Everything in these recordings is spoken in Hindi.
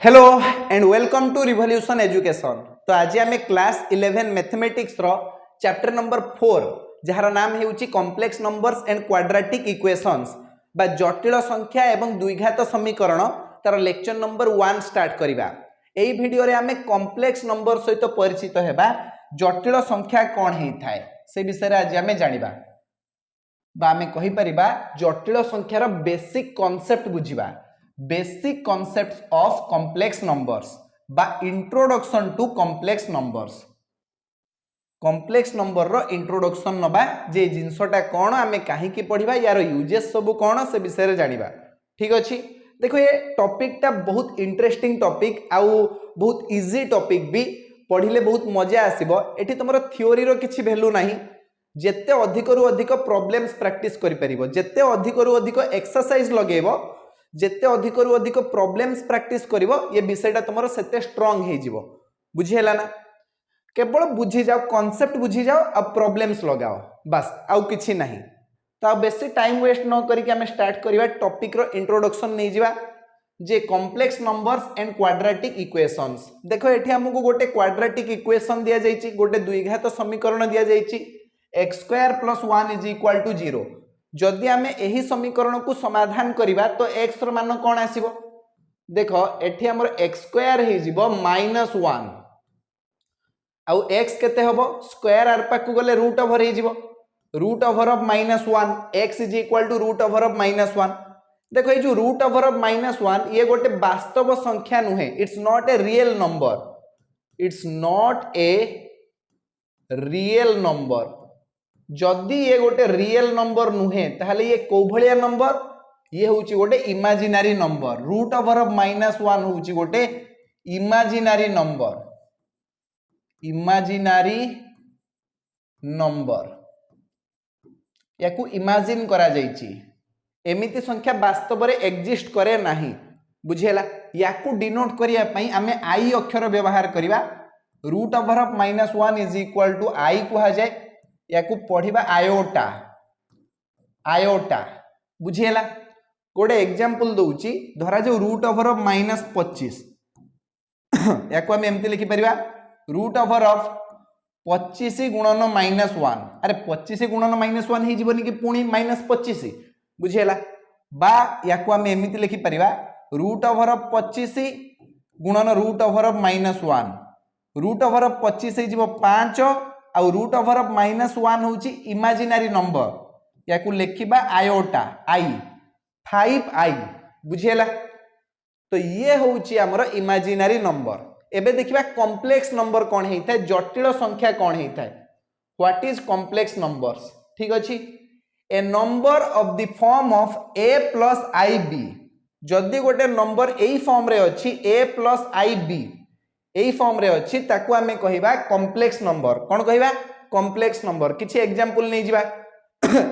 Hello and welcome to revolution education. तो आज आम क्लास 11 मैथमेटिक्स रो चैप्टर नंबर 4 जार नाम है complex numbers and quadratic equations बा जटिल संख्या एवं द्विघात समीकरण तार लेक्चर नंबर 1 स्टार्ट करबा। एई वीडियो रे आमे कॉम्प्लेक्स नंबर सहित परिचित हेबा, जटिल संख्या कोन हेई थाए से विषय रे आज आमे जानिबा बा आमे कहि परिबा जटिल संख्यार बेसिक कांसेप्ट बुझिबा। Basic concepts of complex numbers बा introduction to complex numbers. Complex number रो इंट्रोडक्शन नबा जे जिनसटा कोन आमे काहे की पढिबा, यार यूजेस सब कोन से विषय रे जानिबा। ठीक अछि, देखो ये टॉपिक ता बहुत इंटरेस्टिंग टॉपिक आउ बहुत इजी टॉपिक भी, पढिले बहुत मजा आसीबो। एठी तमरो थ्योरी रो किछि वैल्यू नाही, जेते अधिक रु अधिक प्रॉब्लम्स प्रैक्टिस करि परिबो, जेते अधिक रु अधिक एक्सरसाइज लगेबो, जेते अधिक रु अधिक प्रॉब्लम्स प्रैक्टिस करिवो, ये विषयटा तुमरो सेते स्ट्रांग हे जिवो। बुझी हैला ना? केवल बुझी जाओ, कांसेप्ट बुझी जाओ, अब प्रॉब्लम्स लगाओ, बस आउ किछि नाही। तो अब बेसी टाइम वेस्ट न करिके हमें स्टार्ट करिवा टॉपिक रो इंट्रोडक्शन नै जिवा जे complex numbers and quadratic equations. देखो एठी हमकु गोटे क्वाड्रेटिक इक्वेशन दिया जायछि, गोटे द्विघात समीकरण दिया जायछि x² + 1 = 0। जदि आमे एही समीकरण को समाधान करिबा तो x रो मान कोन आसीबो? देखो एठी हमर x² हे जिवो -1 आउ x केते हबो, स्क्वायर आर पाकु गले रूट ओवर हे जिवो, root over of -1 x = root over of -1। देखो ये जो रूट ओवर ऑफ -1 ये गोटे वास्तव संख्या नुहे, it's not a real number, it's not a real number. जदि ये गोटे रियल नंबर नुहे ताहले ये को भलिया नंबर, ये होउची गोटे imaginary number. Root over of -1 होउची गोटे इमेजिनरी नंबर, इमेजिनरी नंबर याकू इमेजिन करा जायछि। एमिति संख्या वास्तव रे एग्जिस्ट करे नाही, बुझेला? याकू डिनोट करिया पई हमें आई अक्षर व्यवहार करिवा। रूट ओवर ऑफ -1 = आई कुहा जाय, याकू पढ़िबा आयोटा, आयोटा। बुझिएला? गोटे एग्जांपल दउची, धरा जो रूट ओवर ऑफ -25 याकू हम एमती लिखि परिबा रूट ओवर ऑफ 25 गुणन -1। अरे 25 गुणन -1 हे जीवनी कि पुणी -25, बुझिएला? बा याकू हम एमती लिखि परिबा रूट ओवर ऑफ 25 गुणन root over of -1। Root over of 25 हे जीवो 5 आउ रूट ओवर ऑफ -1 होची इमेजिनरी नंबर, याकू लेखिबा आयोटा, आई 5i। बुझिएला? तो ये होची हमर इमेजिनरी नंबर। एबे देखिबा कॉम्प्लेक्स नंबर कोन हेइथाय, जटिल संख्या कोन हेइथाय। What is complex numbers? ठीक अछि, a number of the form of a + ib। जदि गोटे नंबर एई फॉर्म रे अछि a + ib, एई फॉर्म रे अछि, ताकू हमें कहिबा कॉम्प्लेक्स नंबर। कोन कहिबा? Complex number. किछि एग्जांपल नै जिबा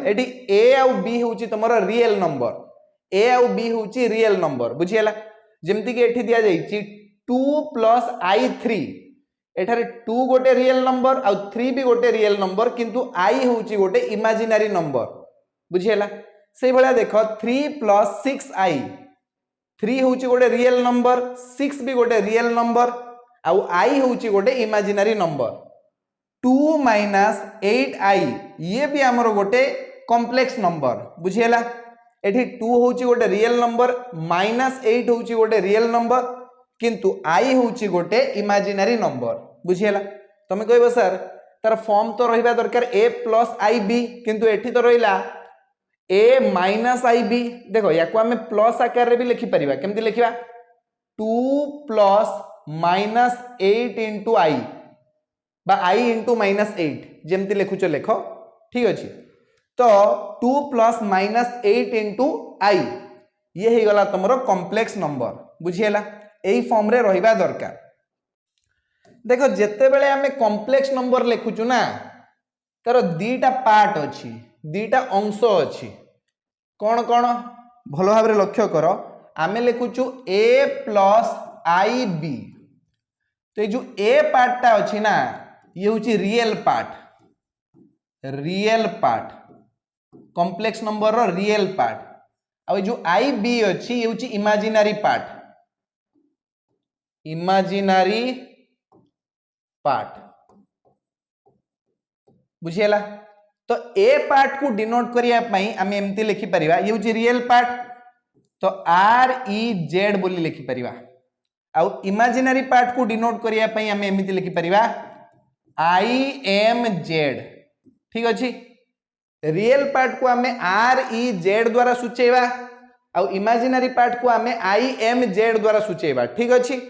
एठी a आउ b होची तमरो रियल नंबर, a आउ b होची रियल नंबर। बुझिएला? जेमति कि एठी दिया जाईची 2 + i3, एठारे 2 गोटे रियल नंबर आउ 3 भी गोटे रियल नंबर, किंतु i होची गोटे इमेजिनरी नंबर। बुझिएला? सेई भलिया देखो 3 + 6i, 3 होची गोटे रियल नंबर, 6 भी गोटे रियल नंबर आउ i होची गोटे इमेजिनरी नंबर। 2 - 8i ये भी हमरो गोटे कॉम्प्लेक्स नंबर। बुझिएला? एठी 2 होची गोटे रियल नंबर, -8 होची गोटे रियल नंबर, किंतु i होची गोटे इमेजिनरी नंबर। बुझिएला? तमे कहबो सर तार फॉर्म तो रहिबा दरकार a + ib, किंतु एठी तो रहिला a - ib। देखो याकू हमें प्लस आकार रे भी लिखि परिबा। केमति लिखिबा? 2 + -8 * i बा i * -8, जेमति लिखुछ लेखो। ठीक अछि, तो 2 + -8 * i ये हे गला तमरो कॉम्प्लेक्स नंबर। बुझिएला? एई फॉर्म रे रहिबा दरकार। देखो जेते बेले हमें कॉम्प्लेक्स नंबर लिखुछु ना, तार दीटा पार्ट अछि, दीटा अंश अछि। कोन कोन भलो भाबरे लक्ष्य करो। आमे लिखुछु a + ib, तो ये जो a पार्ट ता अछि ना, ये होची real part, real part, complex number रो रियल पार्ट। आ जो आई बी अच्छी ये होची इमेजिनरी पार्ट, इमेजिनरी पार्ट बुझीला। तो ए पार्ट को डिनोट करिया पई आम एमती लिखि परिबा ये होची रियल पार्ट तो आर ई जेड बोली लिखि परिबा आउ इमेजिनरी पार्ट को डिनोट करिया पई आम एमती लिखि परिबा आई एम जेड ठीक अछि। रियल पार्ट को आम आर ई जेड द्वारा सूचेबा आउ इमेजिनरी पार्ट को आम आई एम जेड द्वारा सूचेबा ठीक अछि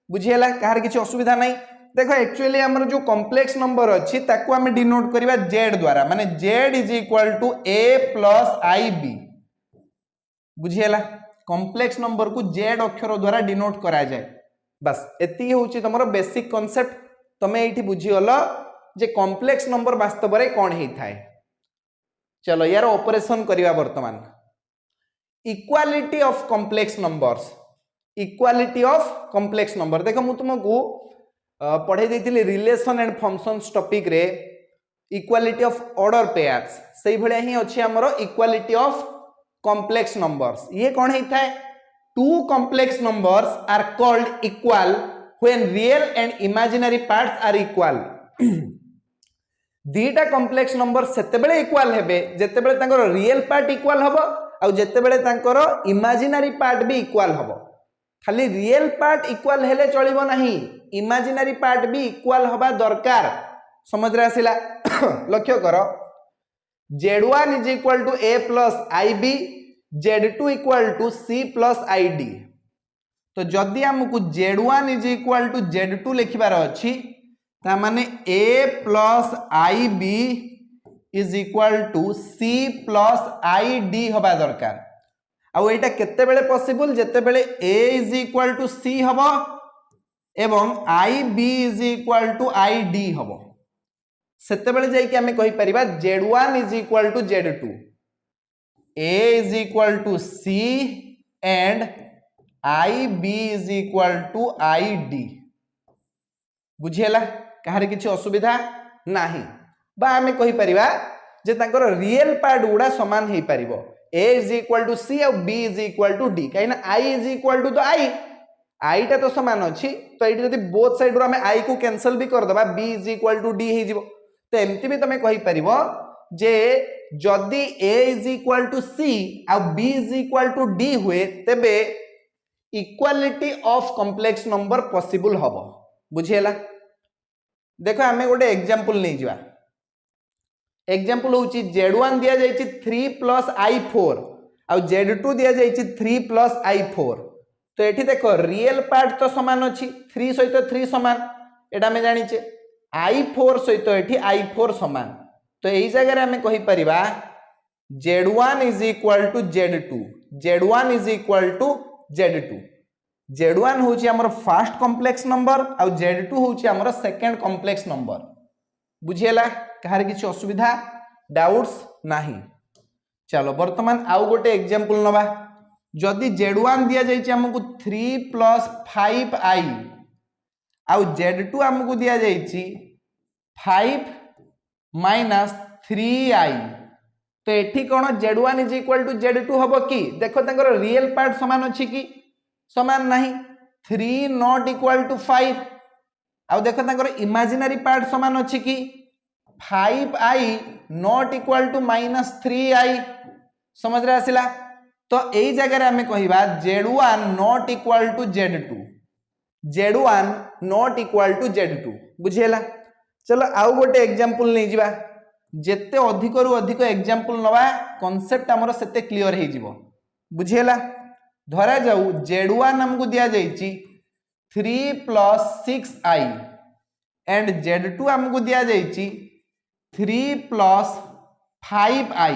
बुझीला कहार किछि असुविधा नै। देखो एक्चुअली हमर जो कॉम्प्लेक्स नंबर अछि ताको हम डिनोट करिबा z द्वारा माने z is equal to a plus ib बुझियला कॉम्प्लेक्स नंबर को z अक्षर द्वारा डिनोट करा जाए बस एती होची तमरो बेसिक कांसेप्ट तमे एठी बुझियलो जे कॉम्प्लेक्स नंबर वास्तव रे कोन हेई थाए। चलो यार ऑपरेशन करिवा वर्तमान equality of complex numbers equality of complex number देखो मु तुमको पढ़े देथिले रिलेशन एंड फंक्शंस टॉपिक रे इक्वालिटी ऑफ ऑर्डर पेयर्स सही भले ही अछि हमरो इक्वालिटी ऑफ कॉम्प्लेक्स नंबर्स ये कोन हेई थाए two complex numbers are called equal when real and imaginary parts are equal दीटा कॉम्प्लेक्स नंबर सेते बेले इक्वल हेबे जेते बेले तांकर रियल पार्ट इक्वल हबो आ जेते बेले तांकर इमेजिनरी पार्ट भी इक्वल हबो खाली रियल पार्ट इक्वल हेले चलिबो नहीं इमेजिनरी पार्ट भी इक्वल हबा दरकार समझ रे आसिला लक्ष्य करो z1 is equal to a plus ib z2 equal to c plus id तो जदि हमकु z1 is equal to z2 लिखिबार अछि ता माने a plus ib is equal to c plus id हबा दरकार आउ एटा केते बेले पॉसिबल जेते बेले a is equal to c हबो एवं ib is equal to id हबो सेते बेले जाई कि हमें कहि परिबा z1 is equal to z2 a is equal to c and ib is equal to id बुझियला कहारे किछि असुविधा नाही बा हमें कहि परिबा जे तांकर रियल पार्ट गुडा समान हेई परिबो a is equal to c और b is equal to d काहे ना i इज इक्वल टू तो i टा तो समान अछि तो एठी जदि बोथ साइड रो हमें i को कैंसिल भी कर दबा b is equal to d हे जिवो तो एमती भी तमे कहि परिबो जे जदि a is equal to c और b is equal to d हुए तबे equality of complex number possible हबो बुझियला। देखो हमें गोटे एग्जांपल नै जिवा एग्जांपल होची z1 दिया जायछि 3 प्लस i4 और z2 दिया जायछि 3 प्लस i4 तो एठी देखो रियल पार्ट तो समान अछि 3 सहित 3 समान एटा में जानिचे i4 सहित एठी i4 समान तो एही जगह रे हमें कहि परिबा z1 is equal to z2 z1 is equal to z2 z1 होची हमर फर्स्ट कॉम्प्लेक्स नंबर और z2 होची हमर सेकंड कॉम्प्लेक्स नंबर बुझियला कहार किछि असुविधा डाउट्स नाही। चलो वर्तमान आउ गोटे एग्जांपल नबा जदि z1 दिया जायछि हमकु 3 प्लस 5i आउ z2 हमकु दिया जायछि 5 माइनस 3i तो एठी कोन z1 is equal to z2 हबो कि देखो तांकर रियल पार्ट समान अछि कि समान नाही 3 नॉट इक्वल टू 5 आउ देखो तांकर इमेजिनरी पार्ट समान अछि कि 5i not equal to minus 3i समझ रे आसिला तो एई जगह रे हमें कहिबा z1 not equal to z2 z1 not equal to z2 बुझियला। चलो आउ गोटे एग्जांपल नै जिबा जेते अधिक रु अधिक एग्जांपल नबा कांसेप्ट हमरो सेते क्लियर हे जिवो बुझियला। धरा जाऊ z1 हमकु दिया जायछि 3 प्लस 6i एंड z2 हमकु दिया जायछि 3 प्लस 5i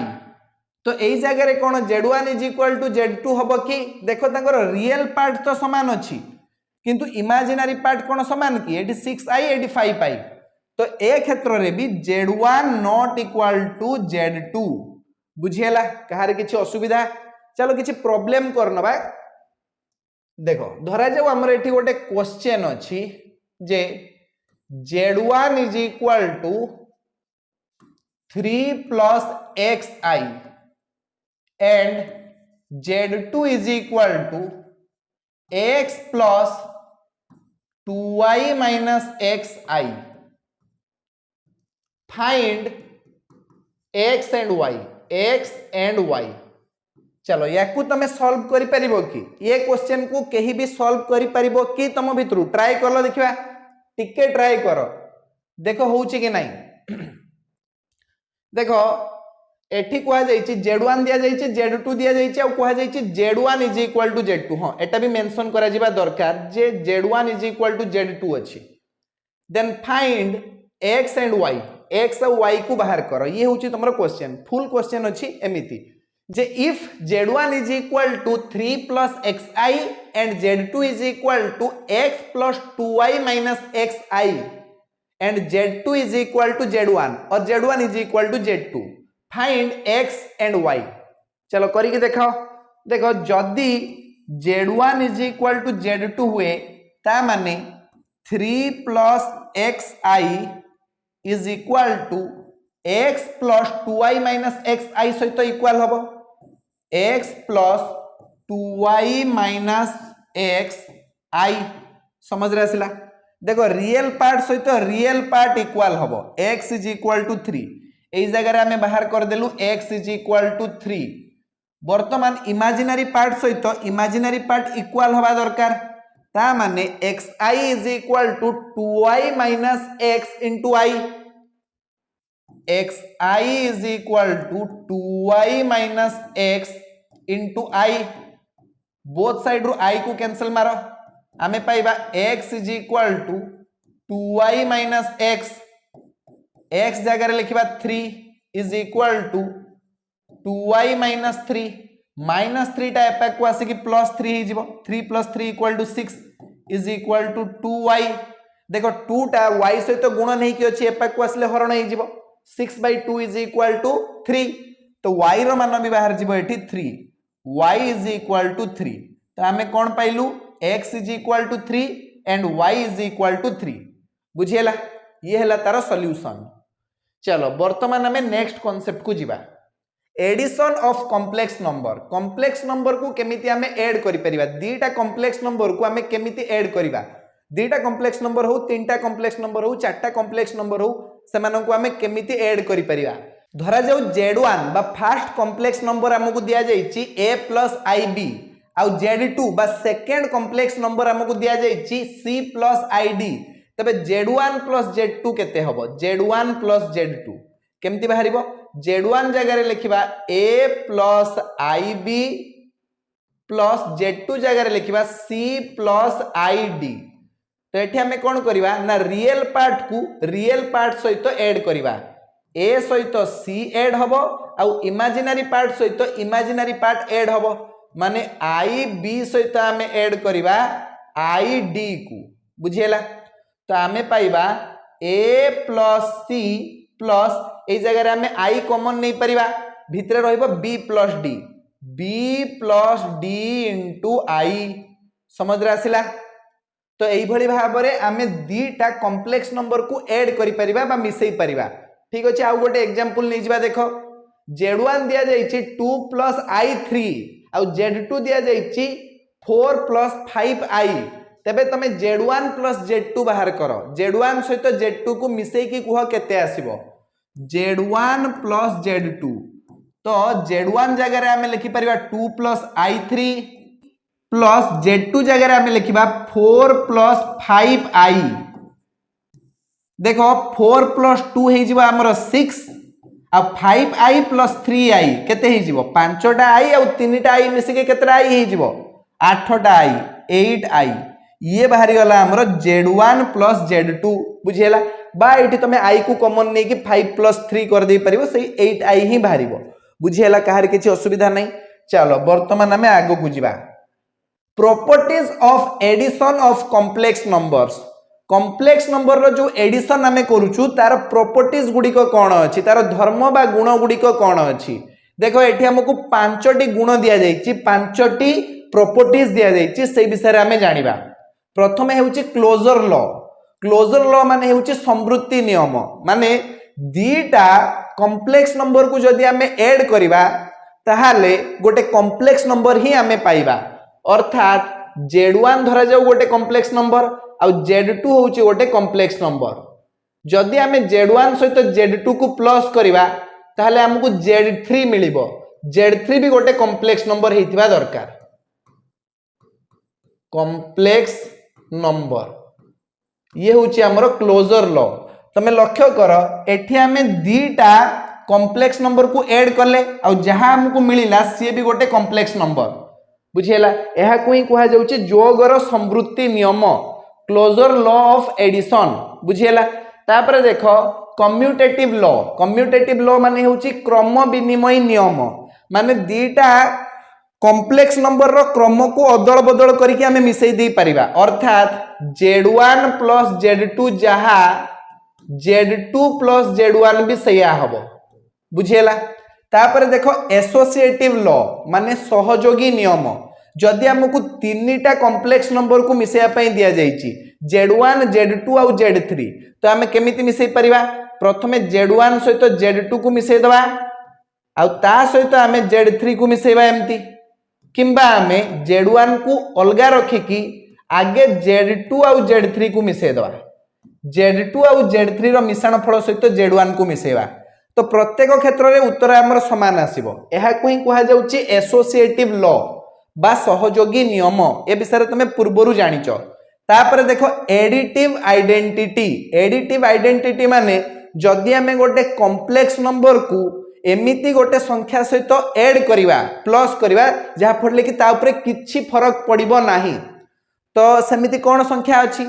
तो एई जगह रे कोन z1 is equal to z2 हबो कि देखो तांकर रियल पार्ट तो समान अछि किंतु इमेजिनरी पार्ट कोन समान कि एटी 6i एटी 5i तो ए क्षेत्र रे भी z1 not equal to z2 बुझियला कहारे किछि असुविधा। चलो किछि प्रॉब्लम करनबा देखो धरा जाऊ हमर एठी गोटे क्वेश्चन अछि जे z1 is equal to 3 plus xi and z2 is equal to x plus 2y minus xi, find x and y। चलो या तमें सॉल्व करि परिबो कि ये क्वेश्चन को कहीं भी सॉल्व करि परिबो कि तुम भितरु ट्राई करलो देखिबा, टिके ट्राई करो देखो होउची कि नहीं। देखो एठी कुआ जाईची z1 दिया जाईची z2 दिया जाईची और कुआ जाईची z1 is equal to z2। हां एटा भी मेंशन करा जिबा दरकार जे z1 is equal to z2 अछि। Then find x and y, x और y को बाहर करो। ये होची तमरो क्वेश्चन, फुल क्वेश्चन अछि एमिति जे if z1 is equal to 3 plus xi and z2 is equal to x plus 2y minus xi and z2 is equal to z1 और z1 is equal to z2, find x and y। चलो करिके देखाओ। देखो जदि z1 is equal to z2 हुए ता माने 3 plus xi is equal to x plus 2y minus xi सहित इक्वल हबो x plus 2y minus xi। समझ रे आसिला। देखो रियल पार्ट सहित रियल पार्ट इक्वल हबो x इज इक्वल टू 3, एई जगह रे हमें बाहर कर देलु x इज इक्वल टू 3। वर्तमान इमेजिनरी पार्ट सहित इमेजिनरी पार्ट इक्वल हवा दरकार, ता माने xi is equal to 2y minus x into i, xi is equal to 2y minus x into i। Both side रो i को कैंसिल मारो, आमे पाइबा x is equal to 2y minus x जगह रे लिखिबा 3 is equal to 2y minus 3, minus 3 टा एपाक को आसी कि प्लस 3 ही जीवो, 3 plus 3 equal to 6 is equal to 2y। देखो 2 टा y सहित गुण नहीं कि अछि एपाक को आसले हरण ही जीवो, 6/2 इज इक्वल टू 3, तो y रो मान भी बाहर जीवो एठी 3, y इज इक्वल टू 3। तो हमें कोन पाइलु x is equal to 3 and y is equal to 3। बुझिएला, ये हला तार सॉल्यूशन। चलो वर्तमान हमें नेक्स्ट कांसेप्ट को जीवा, addition of complex number. Complex number को केमिति हमें ऐड करि परिबा, दीटा कॉम्प्लेक्स नंबर को हमें केमिति ऐड करिबा, दीटा कॉम्प्लेक्स नंबर हो, तीनटा कॉम्प्लेक्स नंबर हो, चारटा कॉम्प्लेक्स नंबर हो, सेमानन को हमें केमिति ऐड करि परिबा। धरा जाऊ z1 बा फर्स्ट कॉम्प्लेक्स नंबर हमकु दिया जाईची a प्लस ib आउ z2 बा सेकंड कॉम्प्लेक्स नंबर हमकु दिया जाईची c प्लस id। तबे z1 प्लस z2 केते हबो, z1 प्लस z2 केमति बाहरिबो, z1 जगह रे लिखिबा a plus ib plus z2 जगह रे लिखिबा c प्लस id। तो एठी हमें कोन करिबा ना रियल पार्ट को रियल पार्ट सहित ऐड करिबा, a सहित c ऐड हबो आउ इमेजिनरी पार्ट सहित इमेजिनरी पार्ट ऐड हबो, माने ib सहित हमें ऐड करिबा id को। बुझिएला, तो हमें पाइबा a प्लस c प्लस ए जगह रे हमें i कॉमन नहीं परिबा, भितरे रहइबो b plus d into i। समझ रे आसिला। तो एई भली भाबरे हमें दीटा कॉम्प्लेक्स नंबर को ऐड करि परिबा बा मिसई परिबा। ठीक अछि, आउ गोटे एग्जांपल नै जिबा। देखो z1 दिया जाईची 2 प्लस i3 आउ z2 दिया जाईची 4 प्लस 5i। तबे तमे z1 प्लस z2 बाहर करो, z1 सहित z2 को मिसई की कुह केते आसीबो, z1 प्लस z2। तो z1 जगह रे हमें लिखि परिबा 2 प्लस i3 प्लस z2 जगह रे हमें लिखिबा 4 प्लस 5i। देखो 4 प्लस 2 हे जिबा हमरो 6 आ 5i प्लस 3i केते हे जिवो, 5टा i आ 3टा i मिसी के केतरा i हे जिवो, 8टा i 8i। ये बाहरी गला हमरो z1 प्लस z2। बुझिएला, बा एठी तमे i को कॉमन नै कि 5 प्लस 3 कर दे परिबो, सेही 8i ही बाहरिबो। बुझिएला, काहर किछि असुविधा नै। चलो वर्तमान हमें आगो को जिबा, properties of addition of complex numbers. Complex number रो जो एडिशन हमें करूछु तार प्रॉपर्टीज गुडी को कोन अछि, तार धर्म बा गुण गुडी को कोन अछि। देखो एठी हमकु 5टी गुण दिया जाईची, 5टी प्रॉपर्टीज दिया जाईची, सेही विषय रे हमें जानिबा। प्रथमे हेउची क्लोजर लॉ। क्लोजर लॉ माने हेउची समृद्धि नियम, माने दीटा कॉम्प्लेक्स नंबर को जदि हमें ऐड करिबा ताहाले गोटे कॉम्प्लेक्स नंबर ही हमें पाइबा। अर्थात z1 धरा जाऊ गोटे कॉम्प्लेक्स नंबर आउ Z2 होउची गोटे कॉम्प्लेक्स नंबर जदि आमे Z1 सहित Z2 को प्लस करिवा ताहले हमकु Z3 मिलिबो Z3 भी गोटे कॉम्प्लेक्स नंबर हेतिबा दरकार कॉम्प्लेक्स नंबर ये होउची हमरो क्लोजर लॉ तमे लक्ष्य कर एठी आमे दीटा कॉम्प्लेक्स नंबर को ऐड करले आ जहां हमकु मिलिला सी भी गोटे कॉम्प्लेक्स नंबर बुझियला एहा कोई कहा जाउची जोगर समृद्धि नियम क्लोजर लॉ ऑफ एडिशन बुझियला तापर देखो कम्यूटेटिव लॉ माने होउची क्रम विनिमय नियम माने दीटा कॉम्प्लेक्स नंबर रो क्रम को अदल बदल करके हमें मिसई दे परिबा अर्थात Z1 प्लस Z2 जहा Z2 प्लस Z1 भी सया हबो बुझियला तापर देखो एसोसिएटिव लॉ माने सहयोगी नियम जदि हमकु तीनटा कॉम्प्लेक्स नंबर को मिसैया पई दिया जाईची Z1 Z2 और Z3 तो हमें केमिति मिसै परिबा प्रथमे Z1 सहित Z2 को मिसै दबा आ ता सहित हमें Z3 को मिसैबा एमती किंबा हमें Z1 को अलगा रखी कि आगे Z2 और Z3 को मिसै दबा Z2 और Z3 रो मिश्रण फल सहित Z1 को मिसैबा तो प्रत्येक क्षेत्र में उत्तर हमर समान आसीबो एहा कोही कहा जाउची एसोसिएटिव लॉ बा सहयोगी नियम ए विषय तुम पूर्वरु जानिच तापर देखो एडिटिव आइडेंटिटी माने जदि हमें गोटे कॉम्प्लेक्स नंबर को एमिति गोटे संख्या सहित ऐड करिवा प्लस करिवा जहा फडले कि ता ऊपर किछि फरक पड़िबो नाही तो सेमिति कोन संख्या अछि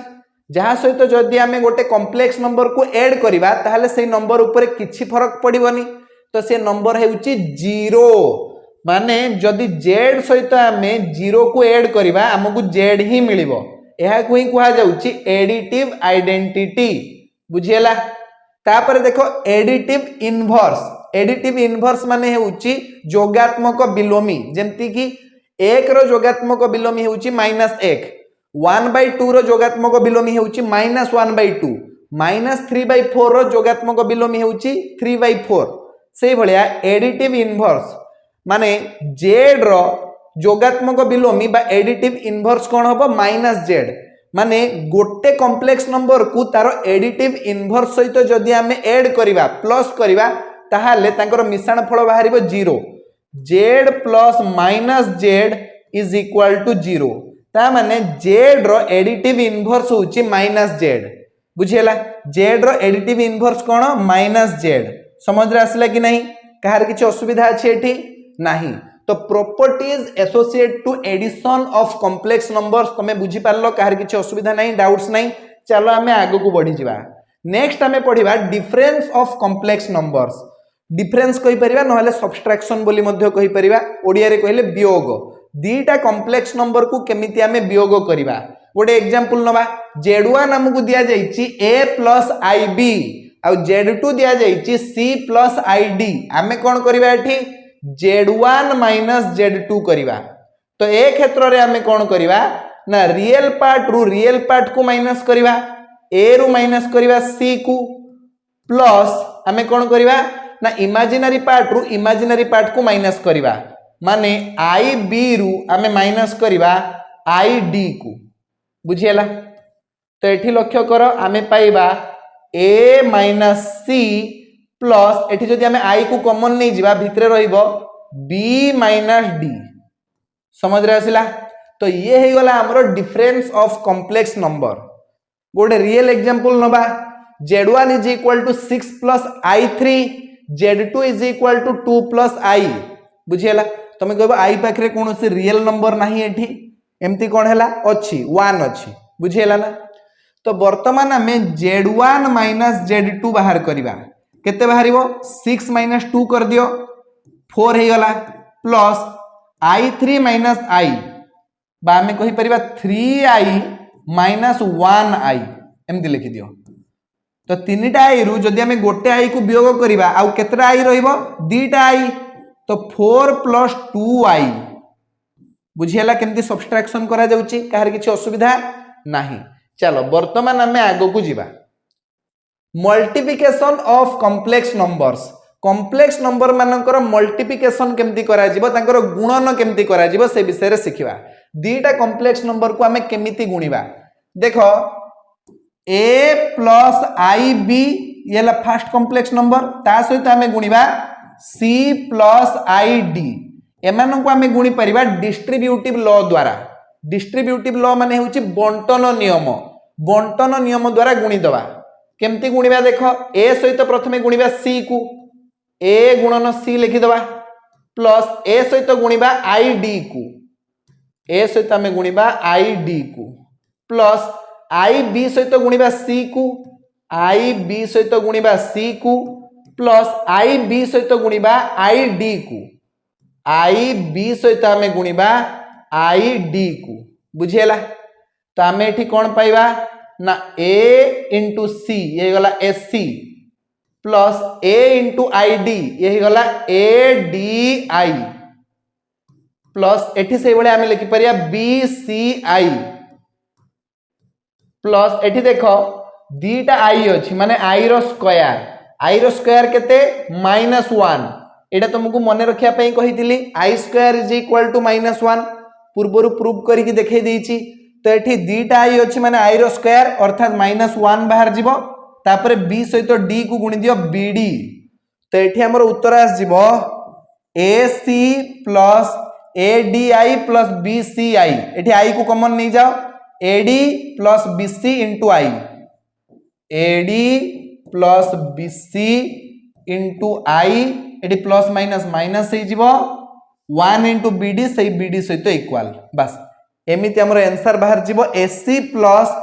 जहा सहित जदि हमें गोटे कॉम्प्लेक्स नंबर को ऐड करिवा ताहले से नंबर ऊपर किछि फरक पड़िबोनी तो से नंबर हेउची 0 माने जदि Z सहित हमें 0 को ऐड करिवा हमकु Z ही मिलिबो एहा कोही कहा जाउची एडिटिव आइडेंटिटी बुझियला तापर देखो एडिटिव इनवर्स माने हेउची जोगात्मक विलोमी जेमति कि 1 रो जोगात्मक विलोमी हेउची -1 1/2 रो जोगात्मक विलोमी हेउची -1/2 -3/4 रो जोगात्मक विलोमी हेउची 3/4 सेही भलिया एडिटिव इनवर्स माने Z रो जोगात्मक विलोमी बा एडिटिव इनवर्स कोन हबो -Z माने गोटे कॉम्प्लेक्स नंबर को तारो एडिटिव इनवर्स सहित जदि हमें ऐड करिवा प्लस करिवा ताहाले तांकर मिश्रण फल बाहरिबो 0 Z plus -Z is equal to 0 ता माने Z रो एडिटिव इनवर्स होची -Z बुझियला Z रो एडिटिव इनवर्स कोन -Z समझ रे आसला कि नहीं कहार किछ असुविधा अछि एठी नहीं तो properties associate to addition of complex numbers तमे बुझी पारलो कहार किछ असुविधा नहीं डाउट्स नहीं चलो हमें आगो को बढ़ी जिबा नेक्स्ट हमें पढ़िबा difference of complex numbers difference कहि परिबा नहले सब्सट्रैक्शन बोली मध्ये कहि परिबा ओडिया रे कहले वियोग दीटा कॉम्प्लेक्स नंबर को केमिति हमें वियोग करिबा गोटे एग्जांपल नबा Z1 हमकु दिया जाईची A + IB आ Z2 दिया जाईची C + ID हमें कोन करिबा एठी Z1 - Z2 करिबा तो ए क्षेत्र रे हमें कोन करिबा ना रियल पार्ट को माइनस करिबा A रु माइनस करिबा C को प्लस हमें कोन करिबा ना इमेजिनरी पार्ट को माइनस करिबा माने IB रु हमें माइनस करिबा ID को बुझियला तो एठी लक्ष्य करो हमें पाइबा A - C प्लस एठी जदि हमें I को कॉमन नहीं जिबा भितरे रहिबो B - D समझ रे आसिला तो ये हे गला हमरो डिफरेंस ऑफ कॉम्प्लेक्स नंबर गोटे रियल एग्जांपल नबा Z1 = 6 + I3 Z2 = 2 + I बुझियला तमे कहबो I पाखरे कोनोसी रियल नंबर नाही एठी एमती कोन हैला अछि 1 अछि बुझियला ना तो वर्तमान हमें Z1 - Z2 बाहर करिबा केते बाहरिबो 6 - 2 कर दियो 4 हे गला प्लस I3 - I बा हमें कहि परिबा 3I - 1I एमती लिखि दियो तो तीनटा I रु जदि हमें गोटे I को वियोग करिबा आ केतरा I रहिबो दीटा I तो 4 + 2I बुझियला केमती सब्सट्रैक्शन करा जाउची काहर किछि असुविधा नाही चलो वर्तमान हमें आगो को जिबा मल्टीप्लिकेशन ऑफ कॉम्प्लेक्स नंबर मानकर मल्टीप्लिकेशन केमती करा जिवो तांकर गुणन केमती करा जिवो से विषय रे सिखिबा दीटा कॉम्प्लेक्स नंबर को हमें केमिति गुणिबा देखो ए प्लस आई बी ये है फर्स्ट कॉम्प्लेक्स नंबर ता सहित आम गुणिबा सी प्लस आई डी एमानंको आम गुणी परिबा डिस्ट्रीब्यूटिव लॉ द्वारा डिस्ट्रीब्यूटिव लॉ माने होची बंटन नियम द्वारा गुणी दवा केमती गुणिबा देख ए सहित प्रथमे गुणिबा सी को ए गुणन सी लिखि दवा प्लस ए सहित गुणिबा आई डी को ए सहित आम गुणिबा आई डी को प्लस आई बी सहित गुणिबा सी को आई बी सहित गुणिबा सी को प्लस आई बी सहित गुणिबा आई डी को आई बी सहित आम गुणिबा आई डी को बुझीला तो आम एठी कौन पाइबा ना ए इंटू सी ये गला S C plus A into I D ये गला ए डी आई प्लस एठी से बड़े आम लिखि परिया बी सी आई प्लस एठी देखो दीटा आई अछि माने आई रो स्क्वायर केते -1 एटा तुमको मन रखिया पई कहितली I square is equal to -1 पूर्वरु प्रूव करिकि देखै देइछि तो एठी दीटा आई अछि माने आई रो स्क्वायर अर्थात -1 बाहर जीवो तापरे बी सहित डी को गुणी दियो बीडी तो एठी हमर उत्तर आस जीवो AC plus ADI plus BCI एठी आई को कॉमन नहीं जाओ AD plus BC into I AD plus BC into I AD plus minus minus हो जीवो 1 इंटू बीडी से बीडी सहित इक्वल बस एमिति हमर आंसर बाहर जीवो AC plus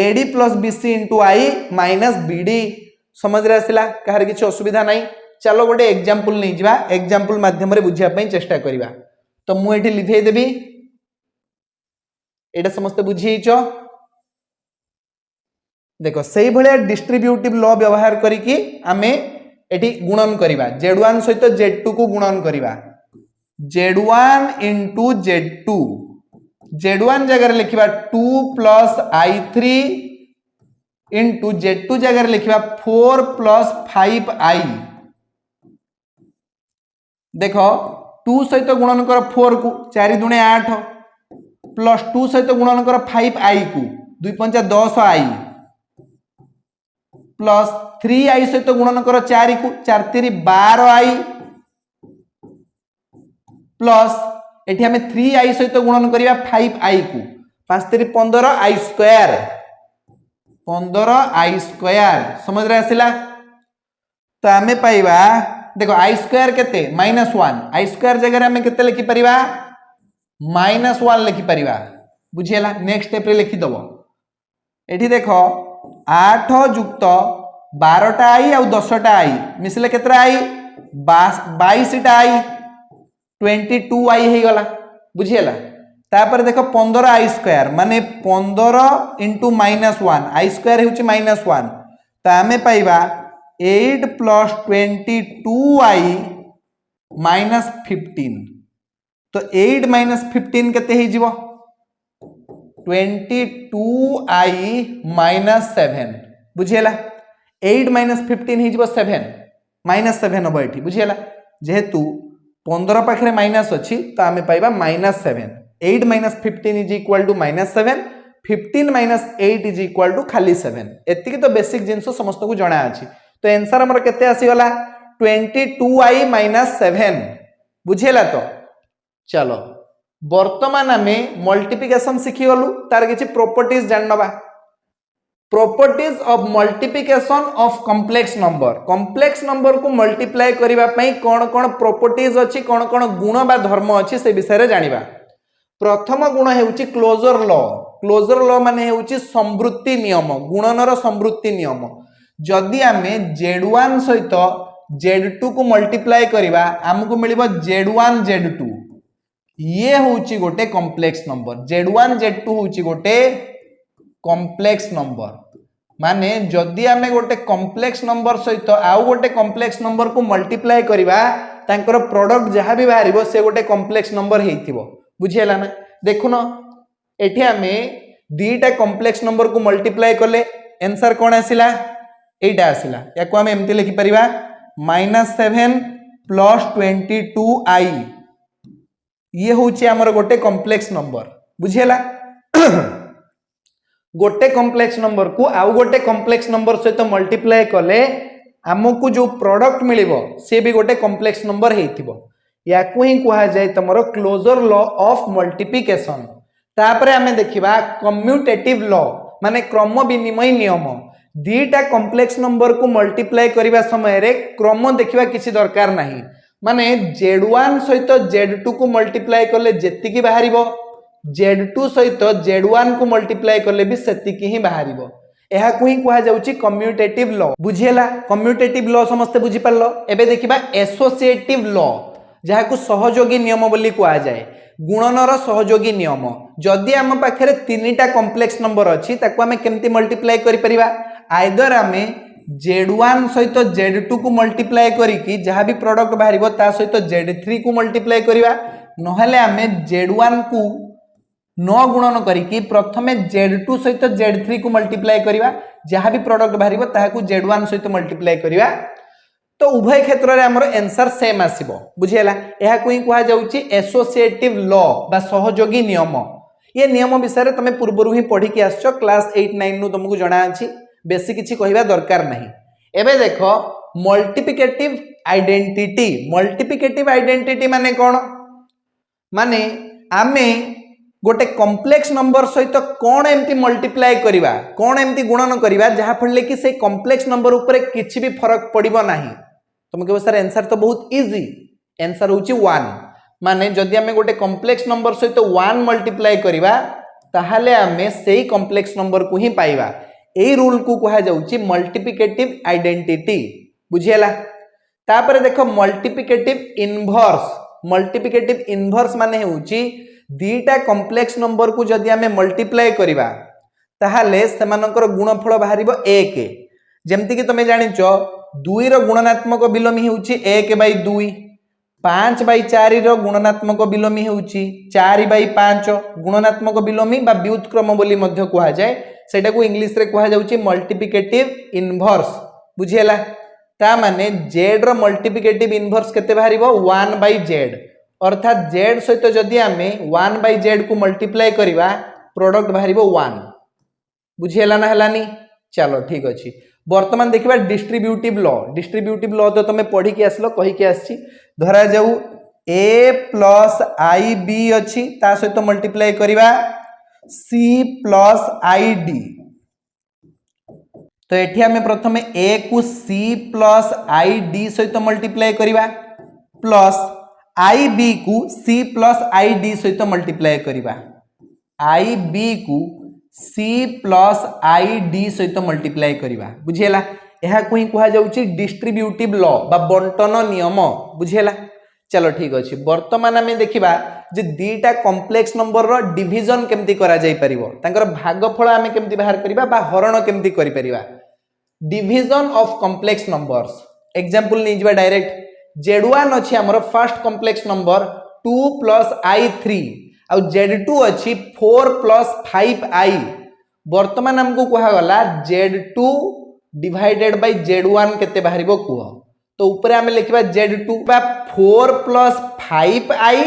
AD plus BC into I minus BD समझ रे आसिला कहार किछ असुविधा नाही चलो गोटे एग्जांपल नहीं जीवा एग्जांपल माध्यम रे बुझिया पई चेष्टा करिवा तो मु एठी लिखै देबी एटा समस्त बुझिएचो देखो सही भलिया डिस्ट्रीब्यूटिव लॉ व्यवहार करिकि आमे एठी गुणन करिवा z1 सहित z2 को गुणन करिवा z1 इंटू z2 z1 जगह लिखिबा 2 प्लस i3 इंटू z2 जगह लिखिबा 4 प्लस 5i देखो 2 सहित गुणन कर 4 को 4 दुणे 8 प्लस 2 सहित गुणन कर 5i को 2 पंचा 10i प्लस 3i सहित गुणन कर 4 को 4 3 12i प्लस एठी हमें 3i सहित गुणन करिया 5i को 5 3 15i स्क्वायर 15i स्क्वायर समझ रे आसिला तो हमें पाइबा देखो i स्क्वायर केते -1 i स्क्वायर जगह हमें केते लिखि परिबा -1 लिखि परिबा बुझियला नेक्स्ट स्टेप रे लिखि दबो एठी देखो 8 युक्त 12टा आई और 10टा आई मिसले केतरा आई 22टा आई 22 आई हे गला बुझियला तापर देखो 15 आई स्क्वायर माने 15 इंटू -1 आई स्क्वायर होची -1 ता हमें पाइबा 8 प्लस 22i -15 तो 8 -15 केते हे जीवो 22i -7 बुझियला 8 -15 हे जीवो 7 -7 हबो एठी बुझियला जेहेतु 15 पाखरे माइनस अछि तो आमे पाइबा -7 8 -15 is equal to -7 15 -8 is equal to खाली 7 एतिकी तो बेसिक जिंस समस्त को जणा अछि तो आंसर हमर केते आसी गला 22i -7 बुझियला तो चलो वर्तमान हमें मल्टीप्लिकेशन शिखी गलु तार किछि प्रॉपर्टीज जाननबा properties of multiplication of complex number को मल्टीप्लाई करिबा पई कोन कोन प्रॉपर्टीज अछि कोन कोन गुण बा धर्म अछि से विषय रे जानिबा प्रथम गुण हेउछि क्लोजर लॉ माने हेउछि संवृत्ति नियम गुणनर संवृत्ति नियम जदि आमे z1 सहित z2 को मल्टीप्लाई करिबा हमकु मिलिबो z1 z2 ये होउची गोटे कॉम्प्लेक्स नंबर z1 z2 होउची गोटे कॉम्प्लेक्स नंबर माने जदि आमे गोटे कॉम्प्लेक्स नंबर सहित आउ गोटे कॉम्प्लेक्स नंबर को मल्टीप्लाई करिबा तांकर प्रोडक्ट जहा भी बाहरिबो से गोटे कॉम्प्लेक्स नंबर हेइथिबो बुझियला ना देखुनो एठी आमे दीटा कॉम्प्लेक्स नंबर को मल्टीप्लाई करले आंसर कोन आसिला एटा आसिला याको आमे एमति लिखि परिबा -7 प्लस 22i ये होउची हमर गोटे कॉम्प्लेक्स नंबर बुझियला गोटे कॉम्प्लेक्स नंबर को आउ गोटे कॉम्प्लेक्स नंबर सहित मल्टीप्लाई कले आमको जो प्रोडक्ट मिलिबो से भी गोटे कॉम्प्लेक्स नंबर हेइथिबो याकू ही कहा जाए तुमरो क्लोजर लॉ ऑफ मल्टीप्लिकेशन। तापरे आमे देखिबा कम्यूटेटिव लॉ माने क्रम विनिमय नियम। दीटा कॉम्प्लेक्स नंबर को मल्टीप्लाई करबा समय रे क्रम देखिबा किछि दरकार नाही माने Z1 सहित Z2 को मल्टीप्लाई करले जेतिकी बाहरिबो Z2 सहित Z1 को मल्टीप्लाई करले भी सेतिकी ही बाहरिबो। एहा को ही कहा जाउची कम्यूटेटिव लॉ। बुझियला कम्यूटेटिव लॉ समस्त बुझि पारलो। एबे देखिबा एसोसिएटिव लॉ जहा को सहयोगी नियम बोली कहा जाए गुणनर सहयोगी नियम। जदि आम पाखरे तीनटा कॉम्प्लेक्स नंबर अछि ताको आमे केमती मल्टीप्लाई करि परिबा आइदर आमे Z1 सहित Z2 को मल्टीप्लाई करिकी जहा भी प्रोडक्ट बाहरिबो ता सहित Z3 को मल्टीप्लाई करिबा नहले आमे Z1 को 9 गुणन करिकी प्रथमे Z2 सहित Z3 को मल्टीप्लाई करिबा जहा भी प्रोडक्ट बाहरिबो ताहा को Z1 सहित मल्टीप्लाई करिबा तो उभय क्षेत्र रे हमर आंसर सेम आसीबो। बुझियला एहा कोइ कहा जाउची एसोसिएटिव लॉ बा सहयोगी नियम। ये नियम विषय तमे पूर्वरु ही पढ़ी के आछो क्लास 8 9 नु तुमको जणा अछि बेसी किछि कहिबा दरकार नाही। एबे देखो मल्टीप्लिकेटिव आइडेंटिटी। मल्टीप्लिकेटिव आइडेंटिटी माने कोन माने आमे गोटे कॉम्प्लेक्स नंबर सहित कोन एमती मल्टीप्लाई करिबा कोन एमती गुणन करिबा जहा फले कि से कॉम्प्लेक्स नंबर ऊपर किछि भी फरक पड़िबो नाही। तुमके सर आंसर तो बहुत इजी आंसर होची 1 माने जदि आमे गोटे कॉम्प्लेक्स नंबर सहित 1 मल्टीप्लाई करिबा ताहाले आमे सेही कॉम्प्लेक्स नंबर को ही पाइबा। एही रूल को कहा जाउची मल्टीप्लिकेटिव आइडेंटिटी। बुझियला तापर देखो मल्टीप्लिकेटिव इनवर्स। मल्टीप्लिकेटिव इनवर्स माने होउची दीटा कॉम्प्लेक्स नंबर को जदि आमे मल्टीप्लाई करिबा ताहाले सेमानकर गुणफल बाहरिबो 1 जेमति कि तमे जानिचो 2 रो गुणनात्मक बिलोमी होउची 1/2 5/4 रो गुणनात्मक बिलोमी होउची 4/5 गुणनात्मक बिलोमी बा व्युत्क्रम बोली मध्य कहा जाए सेटा को इंग्लिश रे कहा जाउची मल्टीप्लिकेटिव इनवर्स। बुझियला ता माने z रो मल्टीप्लिकेटिव इनवर्स केते बाहरिबो 1/z अर्थात z सहित जदि आमे 1/z को मल्टीप्लाई करिबा प्रोडक्ट बाहरिबो 1। बुझियला ना हलानी चलो ठीक अछि। वर्तमान देखिबा डिस्ट्रीब्यूटिव लॉ। डिस्ट्रीब्यूटिव लॉ तो तमे पढ़ी के आसलो कहि के आछि धरा जाऊ a + ib अछि ता सहित मल्टीप्लाई करिबा c + id तो एठी हमें प्रथमे a को c + id सहित मल्टीप्लाई करिबा प्लस ib को c + id सहित मल्टीप्लाई करिबा ib को c + id सहित मल्टीप्लाई करिबा। बुझियला एहा को ही कहा जाउची डिस्ट्रीब्यूटिव लॉ बा बंटन नियम। बुझियला चलो ठीक अछि। वर्तमान हमें देखिबा जे दीटा कॉम्प्लेक्स नंबर रो डिवीजन केमती करा जाई परिबो तांकर भागफल हमें केमती बाहर करिबा बा हरण केमती करि परिबा। Division of complex numbers example नै जिबा डायरेक्ट Z1 अछि हमर फर्स्ट कॉम्प्लेक्स नंबर 2 + i3 आ Z2 अछि 4 + 5i। वर्तमान हमको कहा गला Z2 डिवाइडेड बाय Z1 केते बाहरिबो कुह तो ऊपर हमें लिखबा Z2 बा 4 + 5i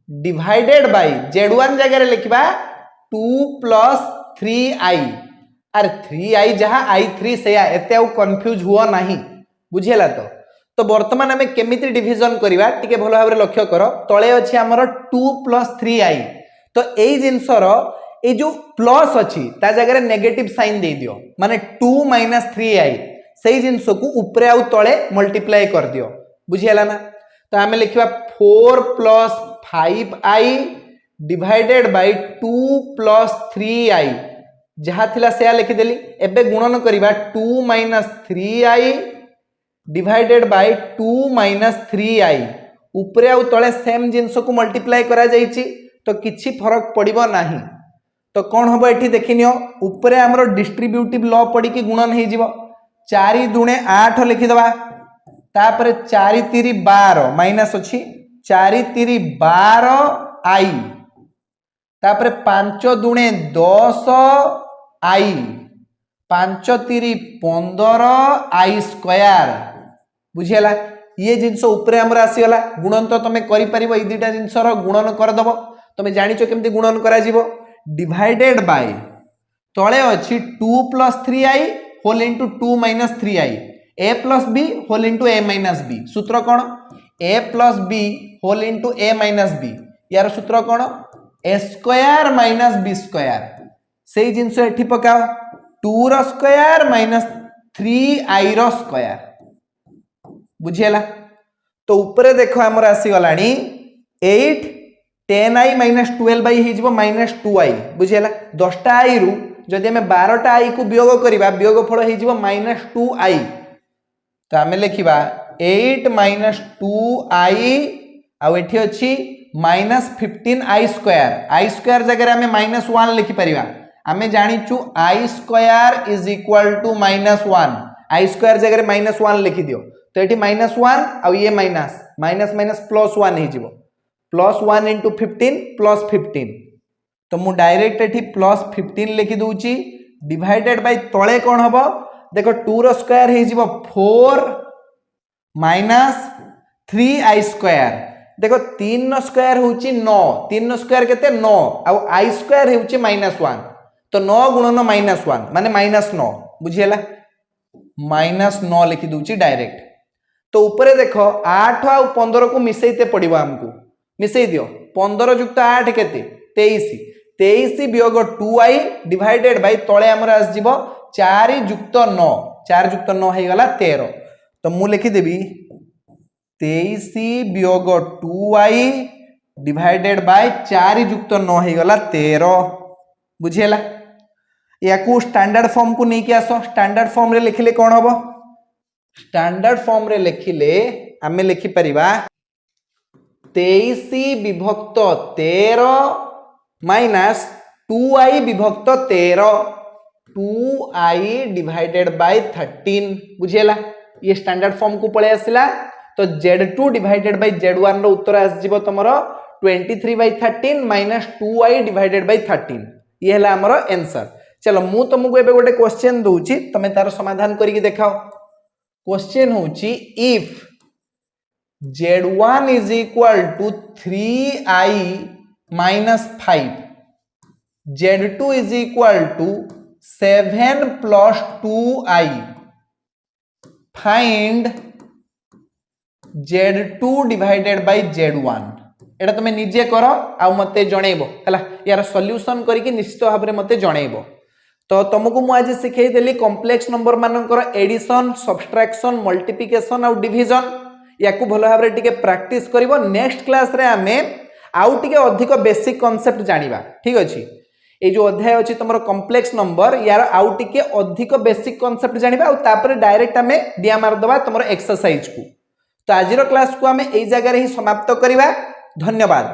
डिवाइडेड बाय Z1 जगह रे लिखबा 2 + 3i अरे 3i जहां i3 से एते आ कंफ्यूज हुआ नहीं। बुझियला तो वर्तमान हमें केमिति डिवीजन करिबा टिके भलो भाबरे लक्ष्य करो तळे अछि हमर 2 + 3i तो एई जिंसर ए जो प्लस अछि ता जगह रे नेगेटिव साइन दे दियो माने 2 - 3i सेही जिंस को ऊपरे आउ तळे मल्टीप्लाई कर दियो। बुझियला ना तो हमें लिखबा 4 + 5i डिवाइडेड बाय 2 + 3i जहा थिला सेया लिखि देली। एबे गुणन करिबा 2 - 3i डिवाइडेड बाय 2 - 3i ऊपरे आउ तळे सेम जिंस को मल्टीप्लाई करा जाईची तो किछि फरक पड़िबो नाही। तो कौन हम एठी देखिनियो ऊपरे हमरो डिस्ट्रीब्यूटिव लॉ पड़ी कि गुणन हे जीवो 4 दूणे 8 लिखि दबा तापर 4 3 12 माइनस अछि 4 3 12 i तापर 5 दूणे 10 i 5 3 15 i स्क्वायर। बुझियला ये जिंस ऊपरे हमरा आसीगला गुणन तो तमे करि परिबो ए दुटा जिंसर गुणन कर दबो। तमे जानिचो केमती गुणन करा जीवो डिवाइडेड बाय तले अच्छी 2 + 3i whole into 2 - 3i a + b whole into a - b सूत्र कौन a + b whole into a - b यार सूत्र कौन a स्क्वायर - b स्क्वायर से जिनस एठी पकाओ 2 रो स्क्वायर - 3i रो स्क्वायर बुझियला तो ऊपर देखो हमर आसी गलानी 8 10i - 12i हे जिवो -2i बुझियला 10टा i रु जदि हमें 12टा i को वियोग करिबा वियोगफल हे जिवो -2i तो आमे लिखिबा 8 - 2i आ एठी अछि -15i स्क्वायर i स्क्वायर जगह आमे -1 लिखि परिबा आमे जानिचु i square is equal to -1 i square जगह -1 लिखि दियो तो एठी -1 आ ये माइनस +1 हे जिवो +1 * 15 +15 तो मु डायरेक्ट एठी +15 लिखि दूची डिवाइडेड बाय तळे कोन हबो देखो 2 रो स्क्वायर हे जिवो 4 - 3i स्क्वायर देखो 3 नो स्क्वायर होची 9 3 नो स्क्वायर केते 9 आ i स्क्वायर होची -1 तो 9 गुणन -1 माने -9 बुझियला -9 लिखि दूची डायरेक्ट तो ऊपर देखो 8 आ 15 को मिसेइते पड़िबो हमकु मिसेइ दियो 15 + 8 केते 23 23 वियोग 2i डिवाइडेड बाय तळे हमर आस जिवो 4 + 9 4 + 9 हे गला 13 तो मु लिखि देबी 23 वियोग 2i डिवाइडेड बाय 4 + 9 हे गला 13 बुझियला याकू स्टैंडर्ड फॉर्म को नहीं आसो स्टैंडर्ड फॉर्म रे लिखिले कोन हबो स्टैंडर्ड फॉर्म रे लिखिले आमे लिखि परिबा 23 विभक्त 13 माइनस 2i विभक्त 13 2i डिवाइडेड बाय 13 बुझियला ये स्टैंडर्ड फॉर्म को पळे आसिला तो z2 डिवाइडेड बाय z1 रो उत्तर आस जिवो तमरो 23/13 माइनस 2i डिवाइडेड बाय 13 ये हला हमरो आंसर चलो मु तुमको एबे गोटे क्वेश्चन दूची तमे तार समाधान करिके देखाओ क्वेश्चन होची if z1 is equal to 3i minus 5 z2 is equal to 7 plus 2i find z2 divided by z1 एटा तुम निजे कर आ मते जणैबो हला यार सॉल्यूशन करिके निश्चित भाव में मते जणैबो तो तुमको मु आज सिखै देली कॉम्प्लेक्स नंबर मानकर एडिशन सब्सट्रैक्शन मल्टीप्लिकेशन और डिवीजन याकू भलो भाव टिके प्रैक्टिस करिवो नेक्स्ट क्लास रे आमे आउ टिके अधिक बेसिक कांसेप्ट जानिबा ठीक अछि ए जो अध्याय अछि तमरो कॉम्प्लेक्स नंबर यार आउ टिके अधिक बेसिक कांसेप्ट जानिबा और तापर डायरेक्ट आमे डिया मार दबा तमरो एक्सरसाइज को तो आजिरो क्लास को आमे एई जगह रे ही समाप्त करिबा धन्यवाद।